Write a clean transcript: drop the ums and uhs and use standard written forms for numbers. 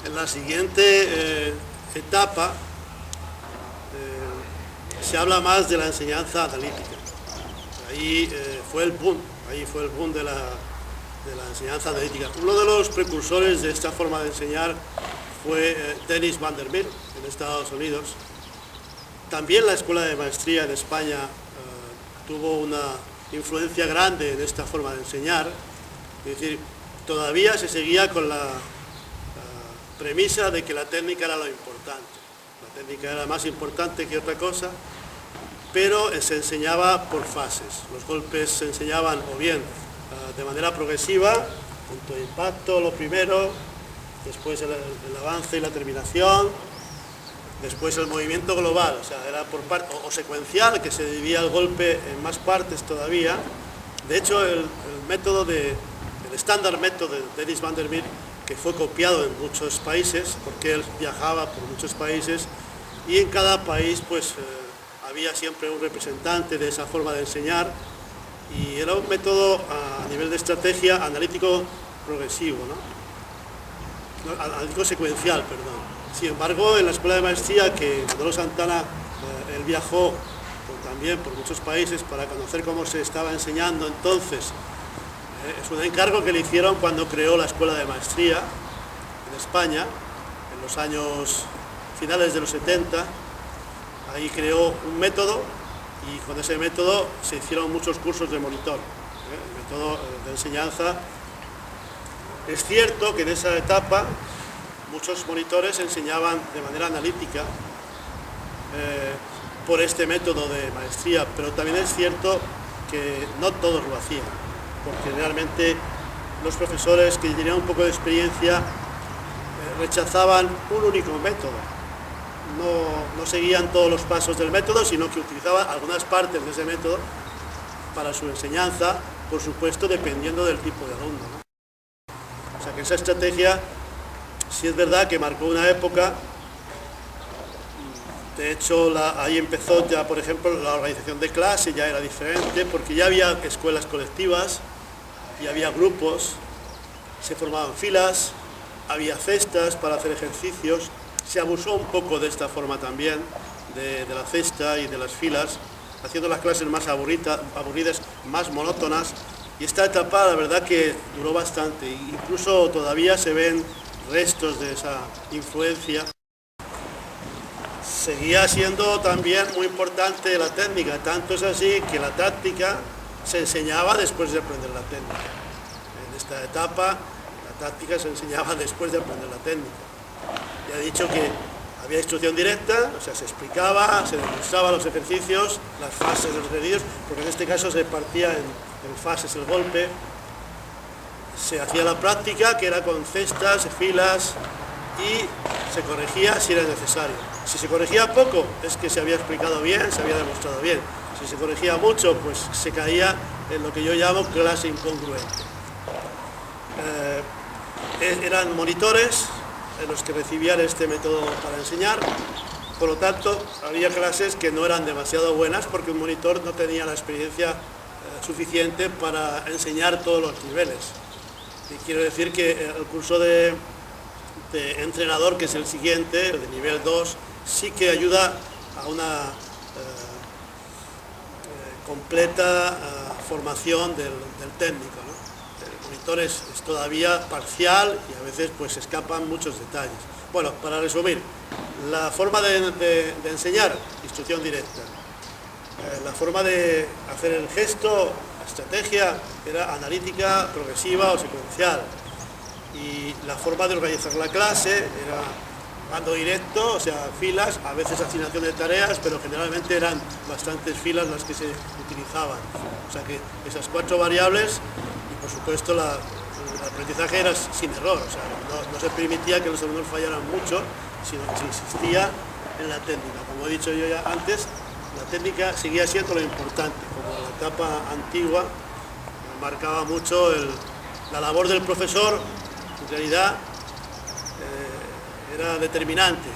En la siguiente etapa se habla más de la enseñanza analítica. Ahí fue el boom de la enseñanza analítica. Uno de los precursores de esta forma de enseñar fue Dennis Van der Meer en Estados Unidos. También la Escuela de Maestría en España tuvo una influencia grande en esta forma de enseñar. Es decir, todavía se seguía con la premisa de que la técnica era lo importante. La técnica era más importante que otra cosa, pero se enseñaba por fases. Los golpes se enseñaban o bien de manera progresiva, punto de impacto lo primero, después el avance y la terminación, después el movimiento global, o sea, era por parte, o secuencial, que se dividía el golpe en más partes todavía. De hecho, el estándar método de Dennis Van der Meer, que fue copiado en muchos países, porque él viajaba por muchos países, y en cada país pues había siempre un representante de esa forma de enseñar, y era un método a nivel de estrategia analítico progresivo, ¿no? Analítico secuencial, perdón. Sin embargo, en la Escuela de Maestría, que Manolo Santana, él viajó también por muchos países para conocer cómo se estaba enseñando entonces, es un encargo que le hicieron cuando creó la Escuela de Maestría en España, en los años finales de los 70. Ahí creó un método y con ese método se hicieron muchos cursos de monitor, el método de enseñanza. Es cierto que en esa etapa muchos monitores enseñaban de manera analítica por este método de maestría, pero también es cierto que no todos lo hacían, porque realmente los profesores que tenían un poco de experiencia rechazaban un único método. No seguían todos los pasos del método, sino que utilizaban algunas partes de ese método para su enseñanza, por supuesto, dependiendo del tipo de alumno, ¿no? O sea que esa estrategia sí es verdad que marcó una época. De hecho, ahí empezó ya, por ejemplo, la organización de clase ya era diferente, porque ya había escuelas colectivas, ya había grupos, se formaban filas, había cestas para hacer ejercicios. Se abusó un poco de esta forma también, de la cesta y de las filas, haciendo las clases más aburridas, más monótonas. Y esta etapa, la verdad que duró bastante, incluso todavía se ven restos de esa influencia. Seguía siendo también muy importante la técnica, tanto es así que la táctica se enseñaba después de aprender la técnica. En esta etapa, la táctica se enseñaba después de aprender la técnica. Ya he dicho que había instrucción directa, o sea, se explicaba, se demostraba los ejercicios, las fases de los ejercicios, porque en este caso se partía en fases el golpe. Se hacía la práctica, que era con cestas, filas, y se corregía si era necesario. Si se corregía poco, es que se había explicado bien, se había demostrado bien. Si se corregía mucho, pues se caía en lo que yo llamo clase incongruente. Eran monitores los que recibían este método para enseñar. Por lo tanto, había clases que no eran demasiado buenas porque un monitor no tenía la experiencia suficiente para enseñar todos los niveles. Y quiero decir que el curso de entrenador, que es el siguiente, el de nivel 2, sí que ayuda a una completa formación del técnico, ¿no? El monitor es todavía parcial y a veces pues escapan muchos detalles. Bueno, para resumir, la forma de enseñar, instrucción directa. La forma de hacer el gesto, la estrategia, era analítica, progresiva o secuencial. Y la forma de organizar la clase era mando directo, o sea, filas, a veces asignación de tareas, pero generalmente eran bastantes filas las que se utilizaban. O sea que esas 4 variables, y por supuesto el aprendizaje era sin error, o sea, no se permitía que los alumnos fallaran mucho, sino que se insistía en la técnica. Como he dicho yo ya antes, la técnica seguía siendo lo importante, como la etapa antigua marcaba mucho la labor del profesor. En realidad era determinante.